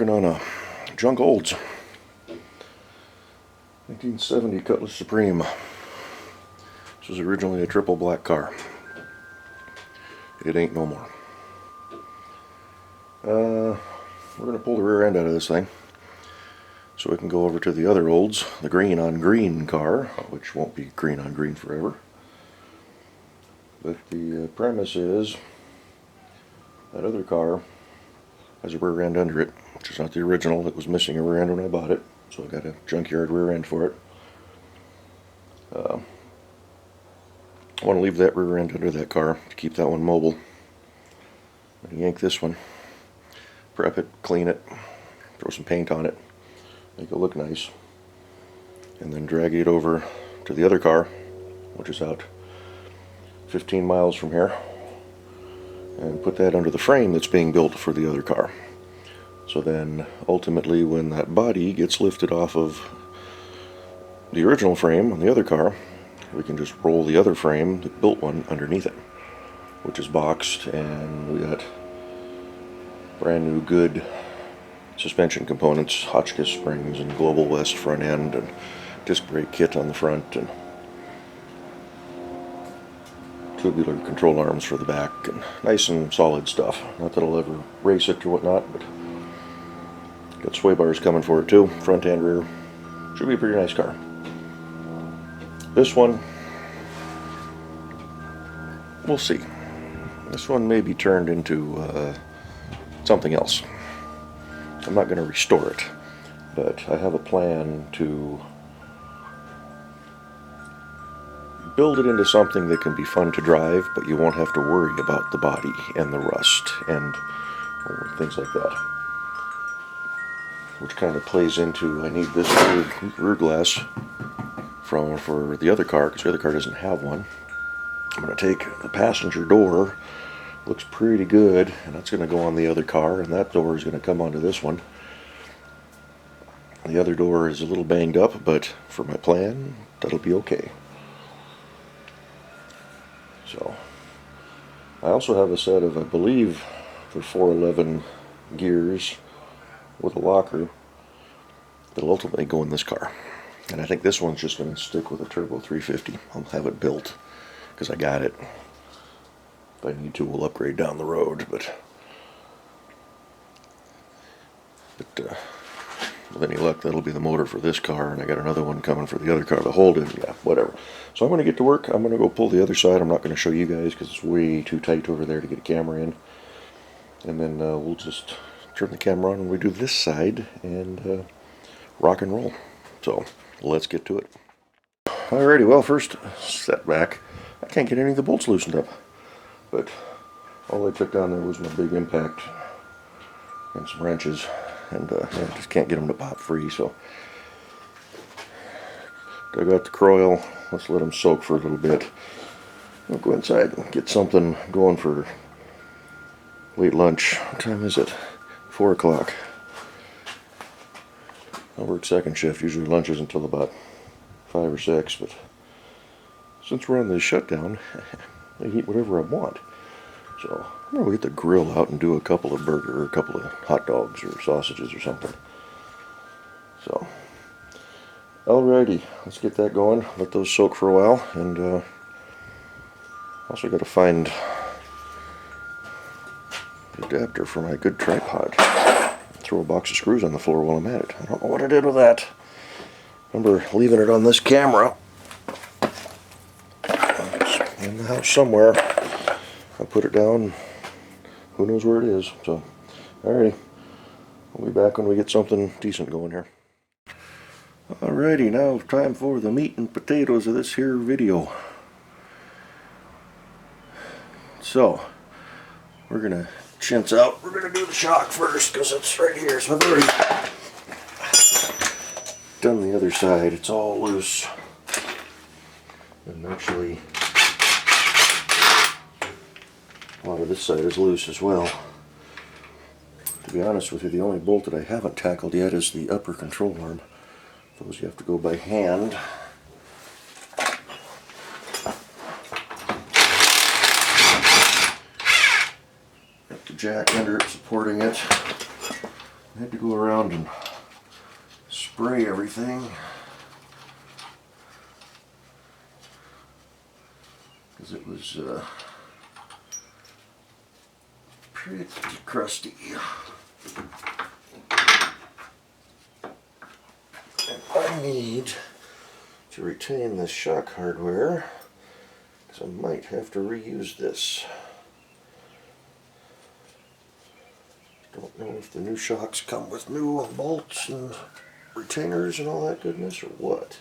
working on a junk olds 1970 Cutlass Supreme. This was originally a triple black car. It ain't no more. We're going to pull the rear end out of this thing so we can go over to the other olds, the green on green car, which won't be green on green forever. But the premise is that other car has a rear end under it, which is not the original. It was missing a rear end when I bought it, so I got a junkyard rear end for it. I want to leave that rear end under that car to keep that one mobile. I'm going to yank this one, prep it, clean it, throw some paint on it, make it look nice, and then drag it over to the other car, which is out 15 miles from here, and put that under the frame that's being built for the other car. So then ultimately when that body gets lifted off of the original frame on the other car, we can just roll the other frame, the built one, underneath it, which is boxed, and we got brand new good suspension components, Hotchkiss springs and Global West front end and disc brake kit on the front and tubular control arms for the back, and nice and solid stuff. Not that I'll ever race it or whatnot, but got sway bars coming for it too, front and rear. Should be a pretty nice car. This one, we'll see. This one may be turned into something else. I'm not going to restore it, but I have a plan to build it into something that can be fun to drive, but you won't have to worry about the body and the rust and things like that. Which kind of plays into, I need this rear glass for the other car, because the other car doesn't have one. I'm going to take the passenger door, looks pretty good, and that's going to go on the other car, and that door is going to come onto this one. The other door is a little banged up, but for my plan, that'll be okay. So, I also have a set of, I believe, the 411 gears with a locker that'll ultimately go in this car. And I think this one's just going to stick with a Turbo 350. I'll have it built because I got it. If I need to, we'll upgrade down the road. But with any luck, that'll be the motor for this car, and I got another one coming for the other car to hold it. Yeah, whatever. So I'm going to get to work. I'm going to go pull the other side. I'm not going to show you guys because it's way too tight over there to get a camera in. And then we'll just turn the camera on when we do this side and rock and roll. So let's get to it. Alrighty, well, first setback. I can't get any of the bolts loosened up. But all I took down there was my big impact and some wrenches. And I just can't get them to pop free, so dug out the coil. Let's let them soak for a little bit. I'll go inside and get something going for late lunch. What time is it? 4 o'clock. I work second shift. Usually lunch isn't until about 5 or 6, but since we're on the shutdown, I eat whatever I want. So I'm going to get the grill out and do a couple of burger, or a couple of hot dogs or sausages or something. So, alrighty, let's get that going. Let those soak for a while, and also got to find the adapter for my good tripod. Throw a box of screws on the floor while I'm at it. I don't know what I did with that. Remember leaving it on this camera. It's in the house somewhere. I put it down, who knows where it is. So, alrighty, we'll be back when we get something decent going here. Alrighty, now time for the meat and potatoes of this here video. So, we're gonna chintz out. We're gonna do the shock first because it's right here. So I've already done the other side. It's all loose, and actually a lot of this side is loose as well. To be honest with you, the only bolt that I haven't tackled yet is the upper control arm. Those you have to go by hand. Got the jack under it supporting it. I had to go around and spray everything because it was pretty crusty. And I need to retain this shock hardware because I might have to reuse this. Don't know if the new shocks come with new bolts and retainers and all that goodness or what.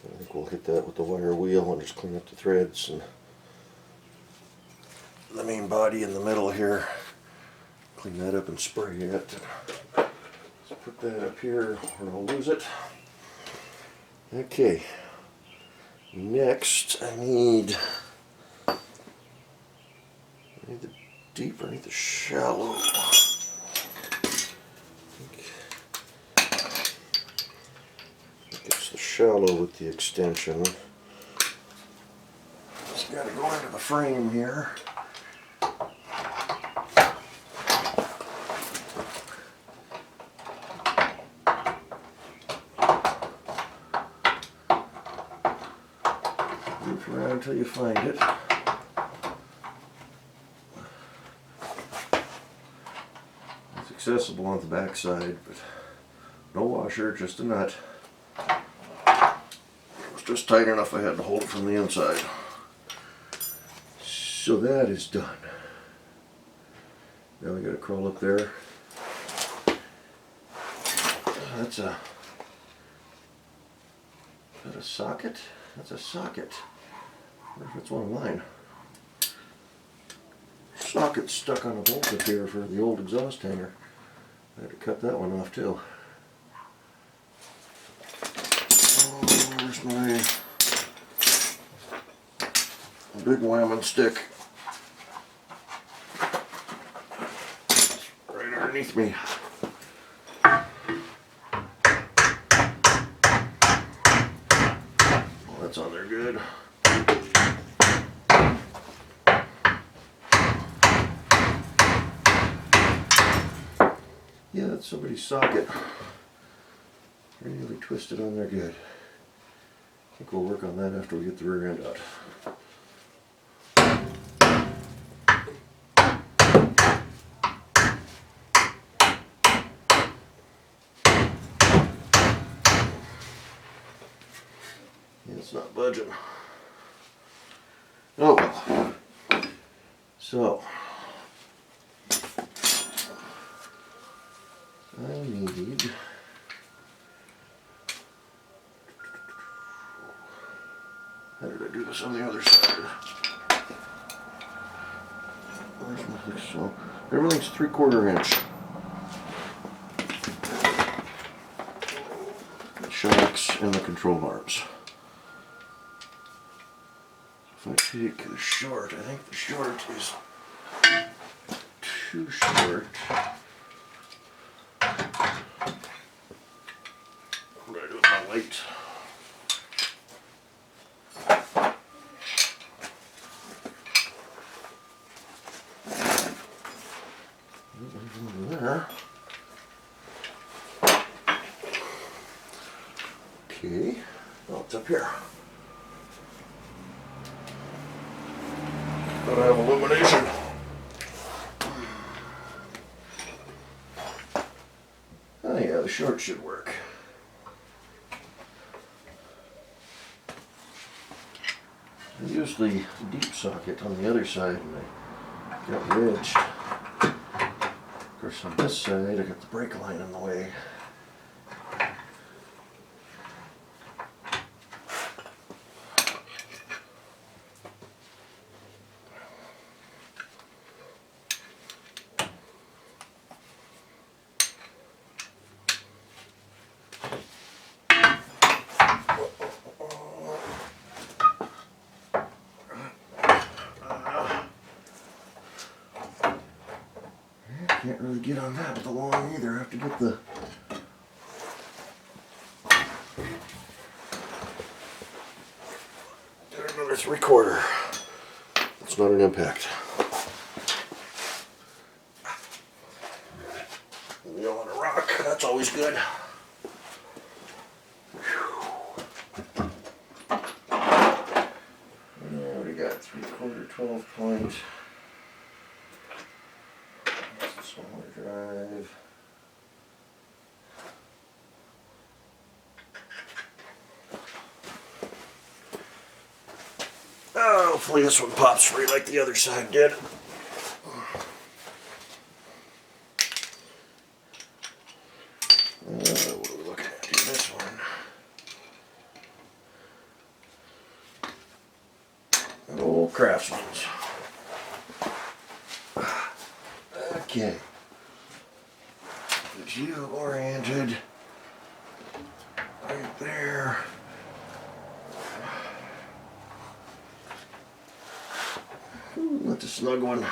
I think we'll hit that with the wire wheel and just clean up the threads and the main body in the middle here. Clean that up and spray it. Let's put that up here or I'll lose it. Okay. Next, I need the deep or I need the shallow. It's the shallow with the extension. Just got to go into the frame here. Loop around until you find it. It's accessible on the back side, but no washer, just a nut. It was just tight enough I had to hold it from the inside. So that is done. Now we got to crawl up there. That's a... Is that a socket? That's a socket. I wonder if it's one of mine. Socket's stuck on a bolt up here for the old exhaust hanger. I had to cut that one off too. Oh, where's my big whammon stick? It's right underneath me. Well, that's on there good. Yeah, that's somebody's socket. Really twisted on there good. I think we'll work on that after we get the rear end out. Yeah, it's not budging. Oh well. So I need how did I do this on the other side? Where's my so everything's 3/4 inch. The shocks and the control arms. If I take the short, I think the short is too short. What do I do with my light? There. Okay. Oh, it's up here. Gotta have illumination. Oh yeah, the short should work. I used the deep socket on the other side and I got wedged. Of course on this side I got the brake line in the way. Can't really get on that with the long either. I have to get the another 3/4. It's It's not an impact. Wheel on a rock, that's always good. We got 3/4 12 point. That's a smaller drive. Oh, hopefully this one pops free like the other side did. What are we looking at here? This one. An old Craftsman's. Okay. Get you oriented right there. Ooh, that's a snug one.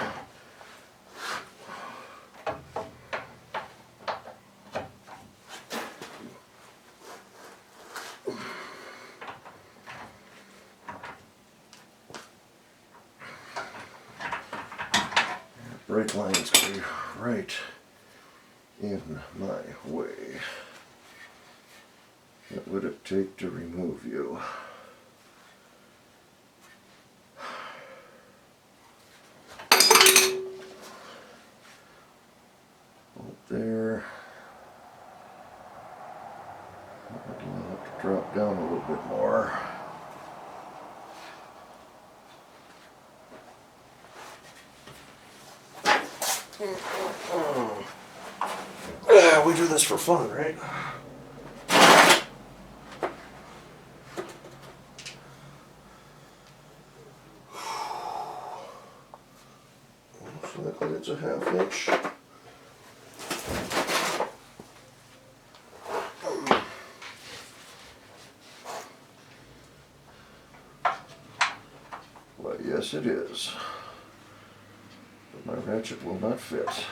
Brake lines go right in my way. What would it take to remove you? Hold there. I'll have to drop down a little bit more. We do this for fun, right? Looks like it's a 1/2 inch. Well, yes it is. But my ratchet will not fit.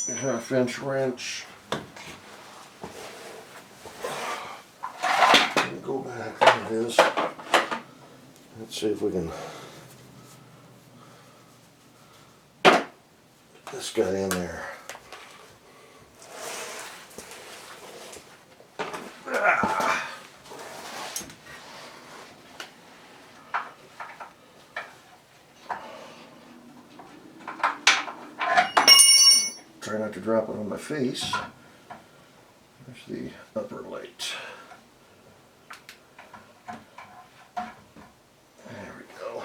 A 1/2 inch wrench. Go back, there it is. Let's see if we can get this guy in there. Try not to drop it on my face. There's the upper light. There we go.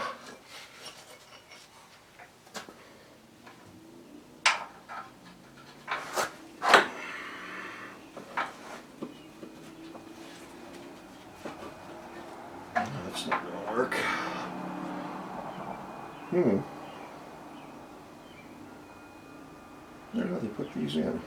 That's not going to work. I don't know how they put these in.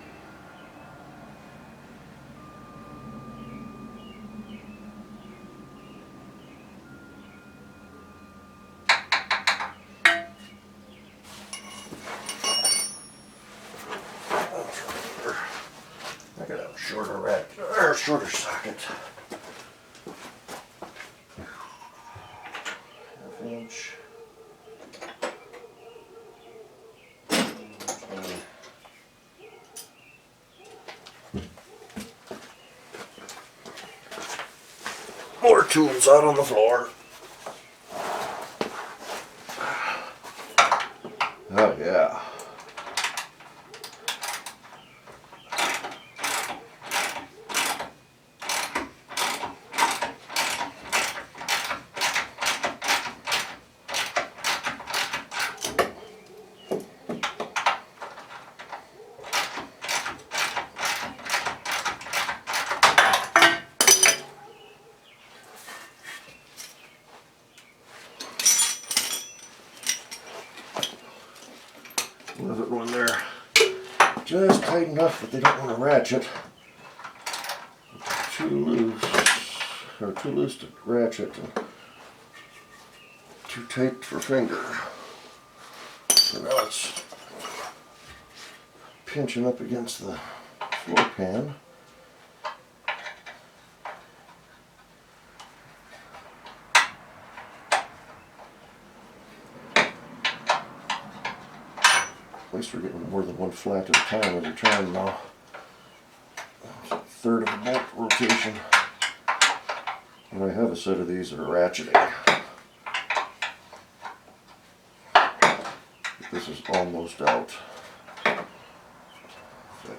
I gotta have a shorter rack or shorter socket. 1/2 inch. More tools out on the floor. Oh yeah. Love it when they're just tight enough that they don't want to ratchet. Too loose, or too loose to ratchet. too tight for finger. So now it's pinching up against the floor pan. At least we're getting more than one flat at a time every time now. That's a third of a bolt rotation. And I have a set of these that are ratcheting. This is almost out. But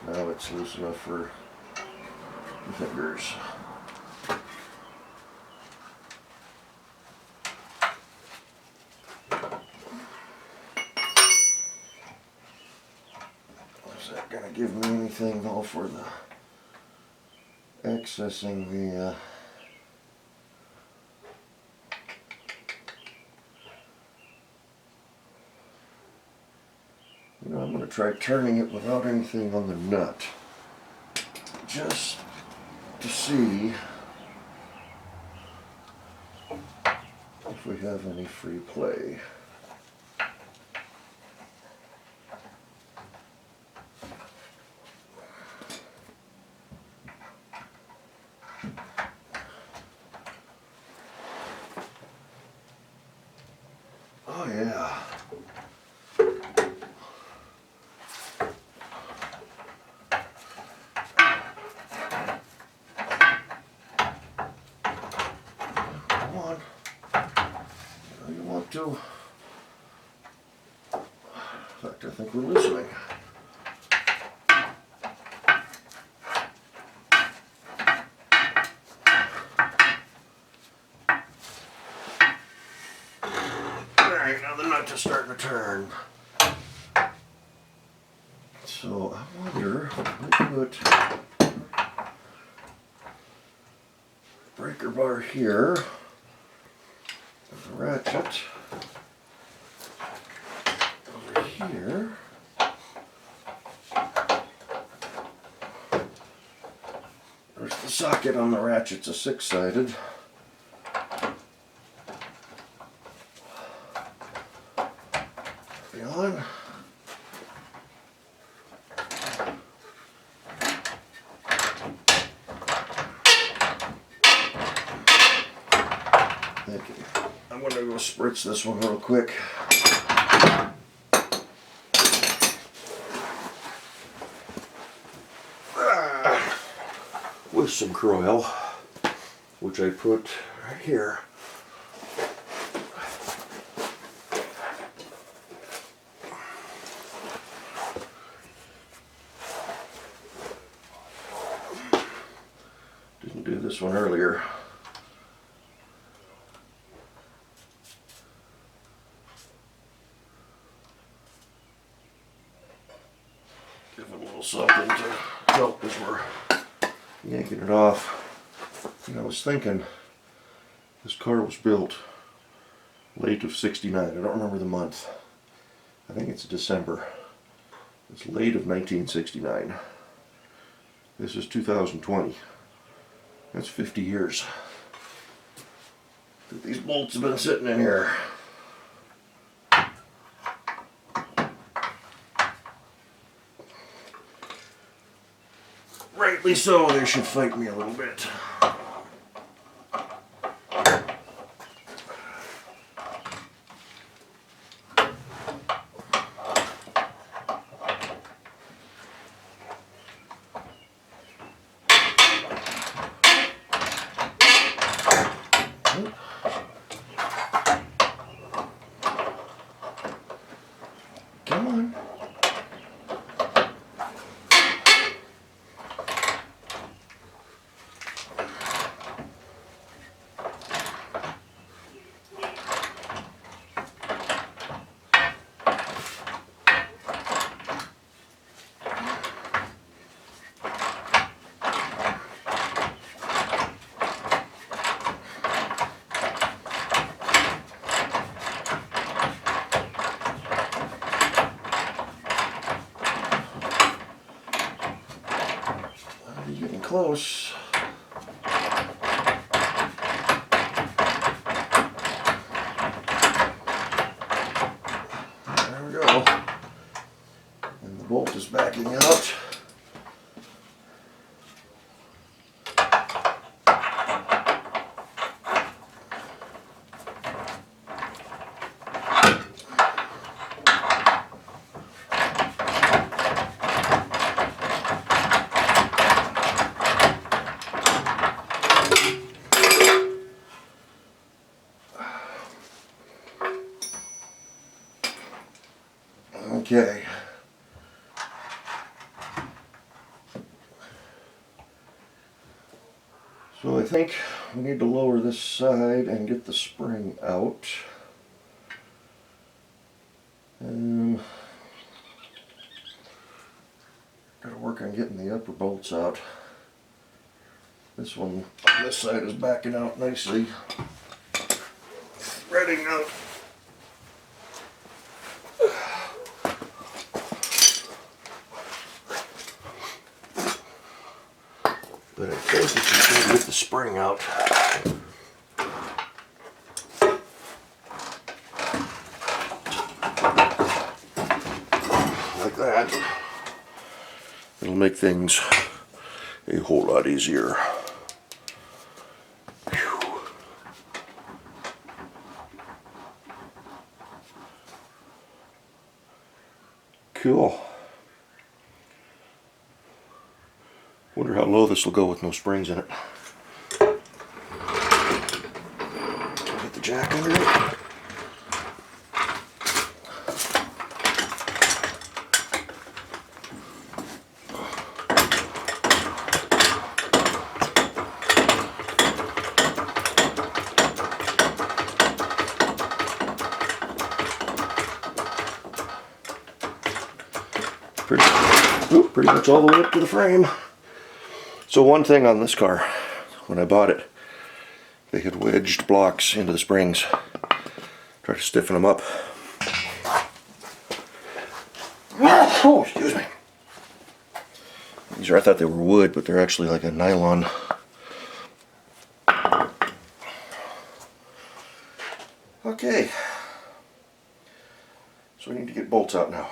now it's loose enough for the fingers. Is that going to give me anything though for the accessing the you know, I'm going to try turning it without anything on the nut, just to see if we have any free play. Oh yeah. Come on. You want to. In fact, I think we're loosening. Alright, now the nut is starting to turn. So I wonder if we put breaker bar here, the ratchet over here, there's the socket on the ratchet's a 6-sided. On. Thank you. I'm going to go spritz this one real quick. With some Croil, which I put right here. Didn't do this one earlier. Give it a little something to help as we're yanking it off. And I was thinking, this car was built late of '69. I don't remember the month. I think it's December. It's late of 1969. This is 2020. That's 50 years that these bolts have been sitting in here. Rightly so, they should fight me a little bit. Come on. You're getting close. backing out. Okay. So I think we need to lower this side and get the spring out. Gotta work on getting the upper bolts out. This one on this side is backing out nicely. Threading out. But I think if you can get the spring out, like that, it'll make things a whole lot easier. Whew. Cool. Wonder how low this will go with no springs in it. Get the jack under it. Pretty much all the way up to the frame. So one thing on this car, when I bought it, they had wedged blocks into the springs. Try to stiffen them up. Oh, excuse me. These are, I thought they were wood, but they're actually like a nylon. Okay. So we need to get bolts out now.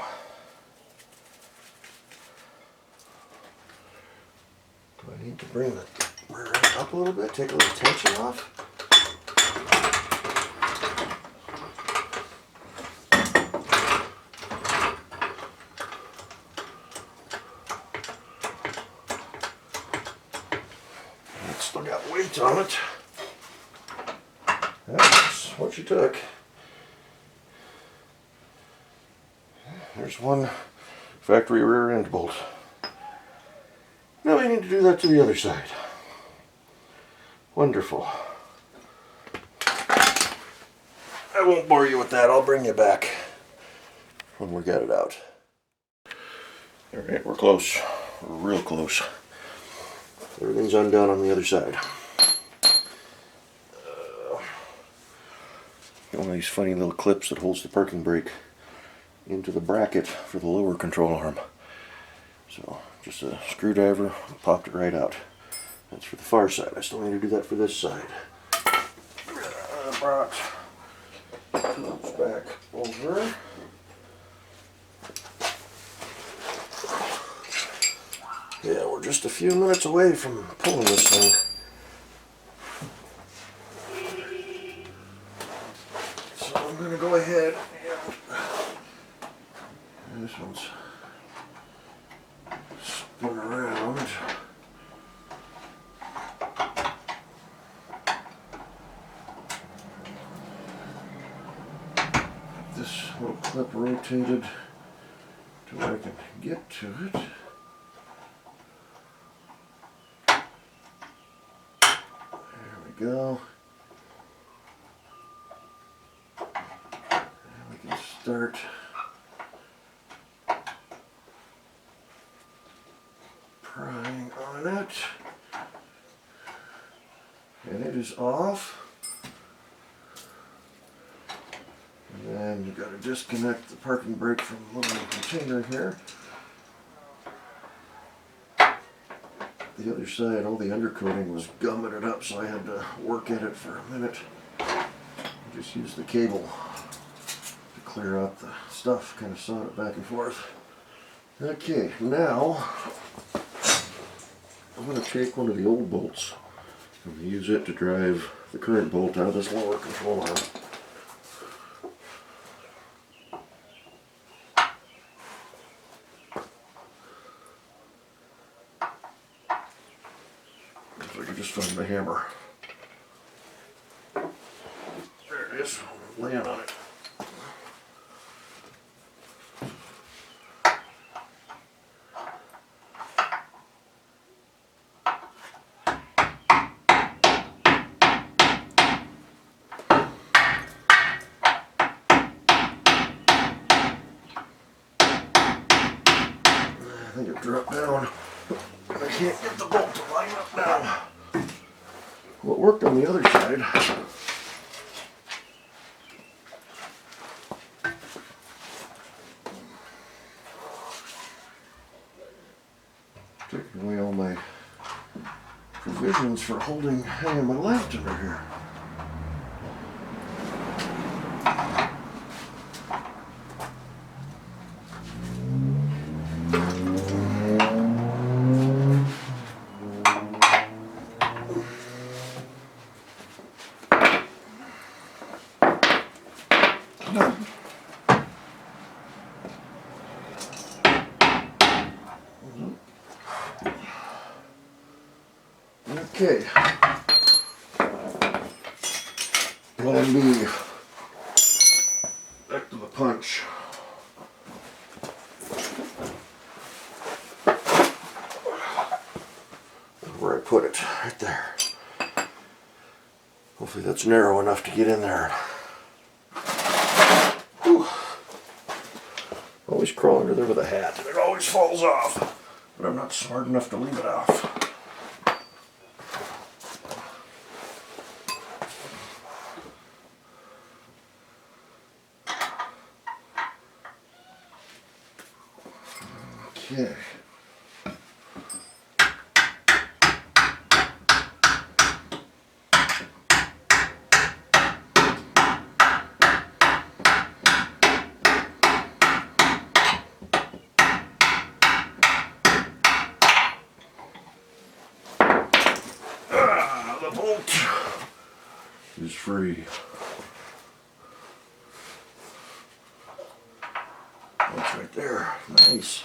Do I need to bring the rear end up a little bit, take a little tension off? It's still got weight on it. That's what you took. There's one factory rear end bolt. Now we need to do that to the other side. Wonderful. I won't bore you with that. I'll bring you back when we get it out. Alright, we're close. We're real close. Everything's undone on the other side. Got one of these funny little clips that holds the parking brake into the bracket for the lower control arm. So just a screwdriver, popped it right out. That's for the far side. I still need to do that for this side. Brought those back over. Yeah, we're just a few minutes away from pulling this thing. So I'm going to go ahead and this one's spun around. This little clip rotated to where I can get to it. There we go. And we can start prying on it. And it is off. And then you got to disconnect the parking brake from the little container here. The other side, all the undercoating was gumming it up, so I had to work at it for a minute. Just use the cable to clear out the stuff, kind of sawed it back and forth. Okay, now I'm going to take one of the old bolts and use it to drive the current bolt out of this lower control arm. If I can just find my hammer. There it is, laying on it. I think it dropped down. I can't get the bolt to line up now. Well, it worked on the other side. Taking away all my provisions for hanging my left under here. Okay. Let me back to the punch. Where I put it, right there. Hopefully that's narrow enough to get in there. Whew. Always crawl under there with a hat, and it always falls off. But I'm not smart enough to leave it off. Okay. The bolt is free. That's right there. Nice.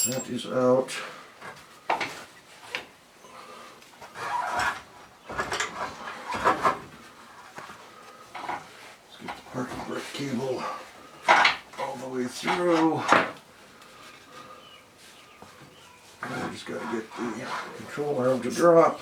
That is out. Let's get the parking brake cable all the way through. I just got to get the control arm to drop.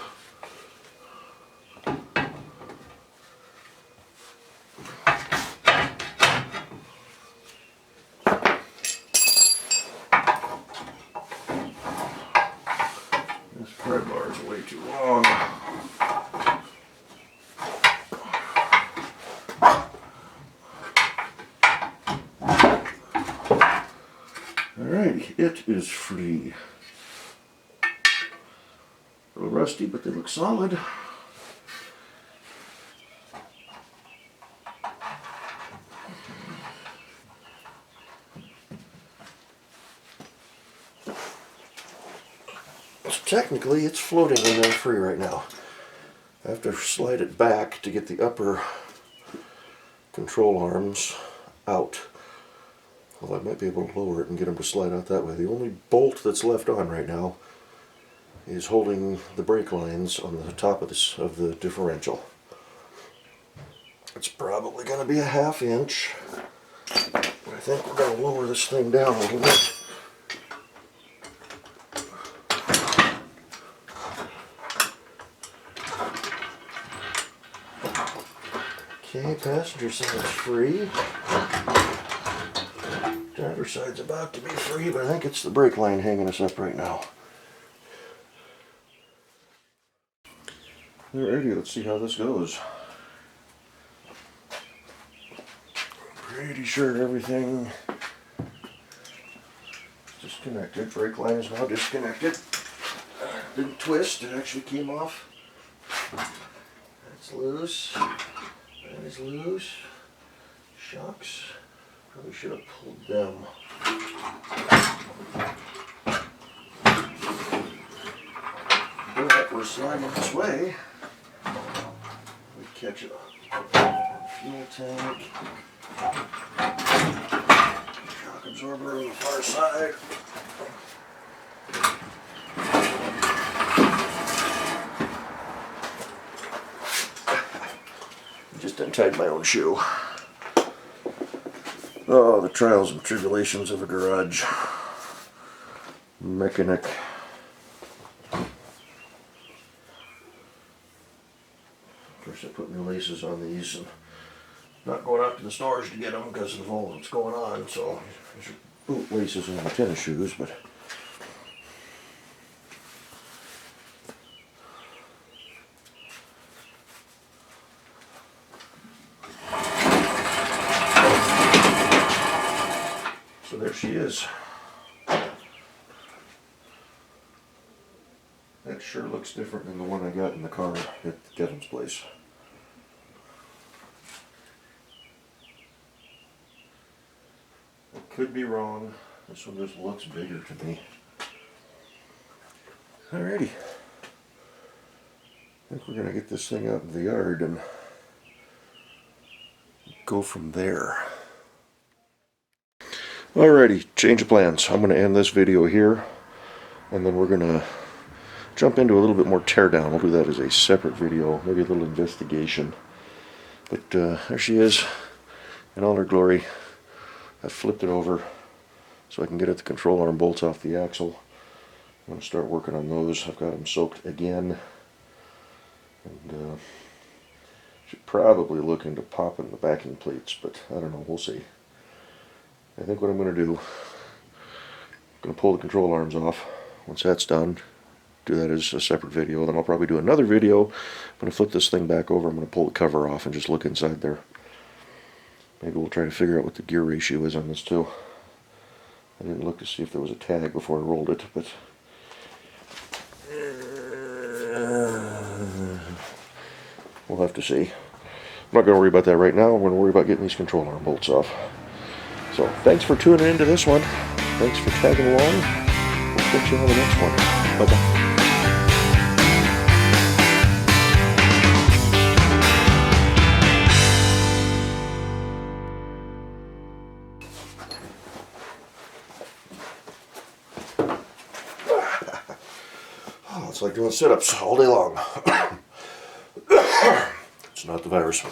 This pry bar is way too long. Alrighty, it is free. A little rusty, but they look solid. So technically, it's floating in there free right now. I have to slide it back to get the upper control arms out. Well, I might be able to lower it and get them to slide out that way. The only bolt that's left on right now is holding the brake lines on the top of the differential. It's probably going to be a 1/2 inch. I think we're going to lower this thing down a little bit. Okay, passenger side's free. Driver side's about to be free, but I think it's the brake line hanging us up right now. Alrighty, let's see how this goes. Pretty sure everything is disconnected. Brake line is now disconnected. Didn't twist, it actually came off. That's loose. That is loose. Shocks Probably should have pulled them. But we're sliding this way. We catch a fuel tank. Shock absorber on the far side. Just untied my own shoe. Oh, the trials and tribulations of a garage mechanic. First I put new laces on these, and not going out to the stores to get them because of all that's going on, so I should boot laces on my tennis shoes, but so there she is. That sure looks different than the one I got in the car at Kevin's place. I could be wrong. This one just looks bigger to me. Alrighty. I think we're going to get this thing out in the yard and go from there. Alrighty, change of plans. I'm going to end this video here, and then we're going to jump into a little bit more teardown. We'll do that as a separate video, maybe a little investigation. But there she is in all her glory. I've flipped it over so I can get at the control arm bolts off the axle. I'm going to start working on those. I've got them soaked again. And should probably look into popping the backing plates, but I don't know, we'll see. I think what I'm going to do, I'm going to pull the control arms off. Once that's done, do that as a separate video. Then I'll probably do another video. I'm going to flip this thing back over. I'm going to pull the cover off and just look inside there. Maybe we'll try to figure out what the gear ratio is on this too. I didn't look to see if there was a tag before I rolled it, but we'll have to see. I'm not going to worry about that right now. I'm going to worry about getting these control arm bolts off. So thanks for tuning into this one. Thanks for tagging along. We'll catch you on the next one. Bye-bye. Oh, it's like doing sit-ups all day long. It's not the virus.